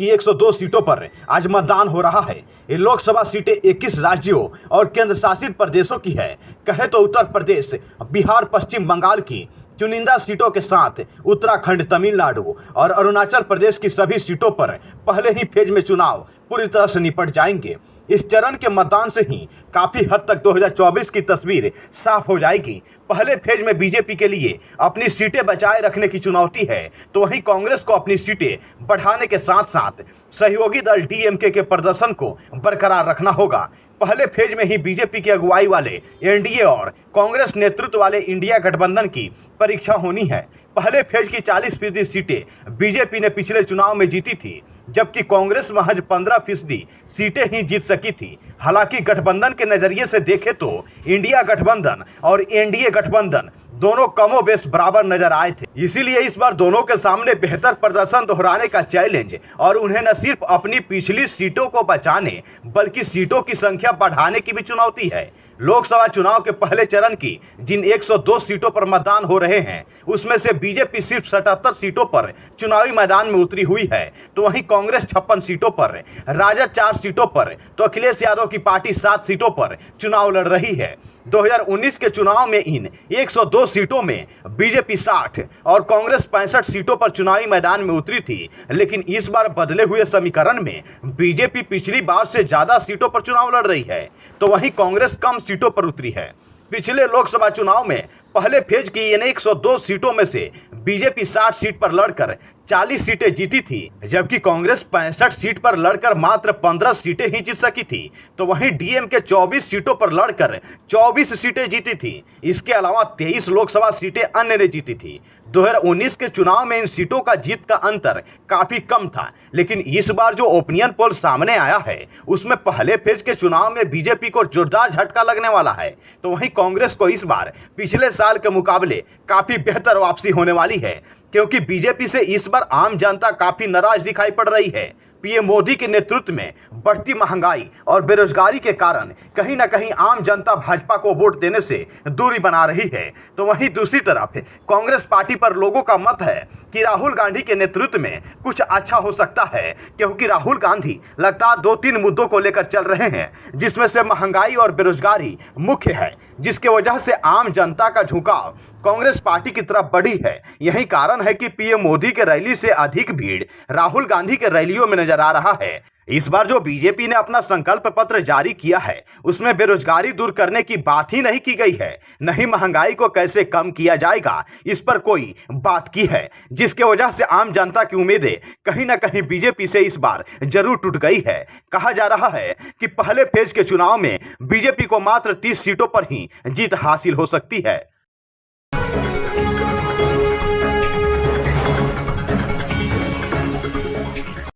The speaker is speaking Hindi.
की 102 सीटों पर आज मतदान हो रहा है। ये लोकसभा सीटें 21 राज्यों और केंद्र शासित प्रदेशों की है। कहे तो उत्तर प्रदेश, बिहार, पश्चिम बंगाल की चुनिंदा सीटों के साथ उत्तराखंड, तमिलनाडु और अरुणाचल प्रदेश की सभी सीटों पर पहले ही फेज में चुनाव पूरी तरह से निपट जाएंगे। इस चरण के मतदान से ही काफी हद तक 2024 की तस्वीर साफ हो जाएगी। पहले फेज में बीजेपी के लिए अपनी सीटें बचाए रखने की चुनौती है, तो वहीं कांग्रेस को अपनी सीटें बढ़ाने के साथ साथ सहयोगी दल डीएमके के प्रदर्शन को बरकरार रखना होगा। पहले फेज में ही बीजेपी की अगुवाई वाले एनडीए और कांग्रेस नेतृत्व वाले इंडिया गठबंधन की परीक्षा होनी है। पहले फेज की 40% सीटें बीजेपी ने पिछले चुनाव में जीती थी, जबकि कांग्रेस महज 15% सीटें ही जीत सकी थी। हालांकि गठबंधन के नजरिए से देखें तो इंडिया गठबंधन और एनडीए गठबंधन दोनों कमोबेश बराबर नजर आए थे। इसीलिए इस बार दोनों के सामने बेहतर प्रदर्शन दोहराने का चैलेंज और उन्हें न सिर्फ अपनी पिछली सीटों को बचाने बल्कि सीटों की संख्या बढ़ाने की भी चुनौती है। लोकसभा चुनाव के पहले चरण की जिन 102 सीटों पर मतदान हो रहे हैं, उसमें से बीजेपी सिर्फ 77 सीटों पर चुनावी मैदान में उतरी हुई है, तो वहीं कांग्रेस 56 सीटों पर, राजद 4 सीटों पर, तो अखिलेश यादव की पार्टी 7 सीटों पर चुनाव लड़ रही है। 2019 के चुनाव में इन 102 सीटों में बीजेपी 60 और कांग्रेस 65 सीटों पर चुनावी मैदान में उतरी थी, लेकिन इस बार बदले हुए समीकरण में बीजेपी पिछली बार से ज्यादा सीटों पर चुनाव लड़ रही है, तो वहीं कांग्रेस कम सीटों पर उतरी है। पिछले लोकसभा चुनाव में पहले फेज की इन 102 सीटों में से बीजेपी 60 सीट पर लड़कर 40 सीटें जीती थी, जबकि कांग्रेस 65 सीट पर लड़कर मात्र 15 सीटें ही जीत सकी थी, तो वहीं डीएमके 24 सीटों पर लड़कर 24 सीटें जीती थी। इसके अलावा 23 लोकसभा सीटें अन्य ने जीती थी। 2019 के चुनाव में इन सीटों का जीत का अंतर काफी कम था, लेकिन इस बार जो ओपिनियन पोल सामने आया है, उसमें पहले फेज के चुनाव में बीजेपी को जोरदार झटका लगने वाला है, तो वहीं कांग्रेस को इस बार पिछले साल के मुकाबले काफी बेहतर वापसी होने वाली है, क्योंकि बीजेपी से इस बार आम जनता काफी नाराज दिखाई पड़ रही है। पीएम मोदी के नेतृत्व में बढ़ती महंगाई और बेरोजगारी के कारण कहीं न कहीं आम जनता भाजपा को वोट देने से दूरी बना रही है, तो वहीं दूसरी तरफ कांग्रेस पार्टी पर लोगों का मत है कि राहुल गांधी के नेतृत्व में कुछ अच्छा हो सकता है, क्योंकि राहुल गांधी लगातार 2-3 मुद्दों को लेकर चल रहे हैं, जिसमें से महंगाई और बेरोजगारी मुख्य है, जिसके वजह से आम जनता का झुकाव कांग्रेस पार्टी की तरफ बढ़ी है। यही कारण है कि पीएम मोदी के रैली से अधिक भीड़ राहुल गांधी के रैलियों में नजर आ रहा है। इस बार जो बीजेपी ने अपना संकल्प पत्र जारी किया है, उसमें बेरोजगारी दूर करने की बात ही नहीं की गई है, न ही महंगाई को कैसे कम किया जाएगा इस पर कोई बात की है, जिसके वजह से आम जनता की उम्मीदें कहीं न कहीं बीजेपी से इस बार जरूर टूट गई है। कहा जा रहा है कि पहले फेज के चुनाव में बीजेपी को मात्र 30 सीटों पर ही जीत हासिल हो सकती है।